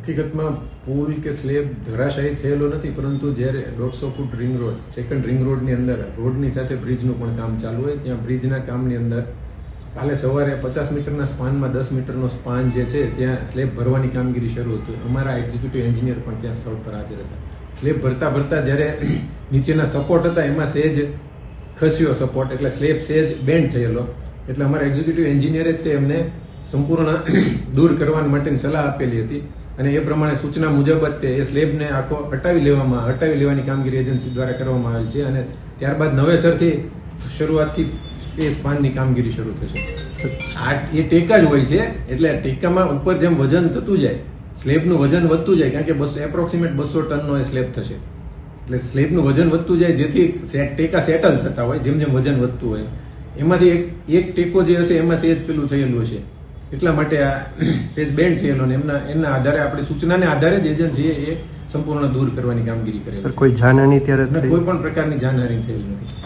હકીકતમાં પુલ કે સ્લેબ ધરાશાયી થયેલો નથી, પરંતુ જ્યારે 150 foot ring road, second ring રોડની અંદર રોડની સાથે બ્રિજનું પણ કામ ચાલુ હોય, ત્યાં બ્રિજના કામની અંદર કાલે સવારે 50 મીટરના સ્પાનમાં 10 મીટરનો સ્પાન જે છે ત્યાં સ્લેબ ભરવાની કામગીરી શરૂ હતી. અમારા એક્ઝિક્યુટિવ એન્જિનિયર પણ ત્યાં સ્થળ પર હાજર હતા. સ્લેબ ભરતા જ્યારે નીચેના સપોર્ટ હતા એમાં સહેજ ખસ્યો સપોર્ટ, એટલે સ્લેબ સહેજ બેન્ડ થયેલો, એટલે અમારા એક્ઝિક્યુટિવ એન્જિનિયરે તે એમને સંપૂર્ણ દૂર કરવા માટેની સલાહ આપેલી હતી અને એ પ્રમાણે સૂચના મુજબ જ એ સ્લેબને આખો હટાવી લેવાની કામગીરી એજન્સી દ્વારા કરવામાં આવી છે અને ત્યારબાદ નવેસરથી શરૂઆતથી એ સ્પાનની કામગીરી શરૂ થશે. એ ટેકા જ હોય છે, એટલે ટેકામાં ઉપર જેમ વજન થતું જાય, સ્લેબનું વજન વધતું જાય, કારણ કે એપ્રોક્સિમેટ 200 ટનનો એ સ્લેબ થશે, એટલે સ્લેબનું વજન વધતું જાય જેથી ટેકા સેટલ થતા હોય. જેમ જેમ વજન વધતું હોય એમાંથી એક ટેકો જે હશે એમાં સહેજ પેલું થયેલું હશે, એટલા માટે આ સહેજ બેન્ડ થયેલો ને એમના આધારે આપણી સૂચનાને આધારે જ એજન્સીએ એ સંપૂર્ણ દૂર કરવાની કામગીરી કરે છે. કોઈ જાનહાની ત્યારે કોઈ પણ પ્રકારની જાનહાની થયેલી નથી.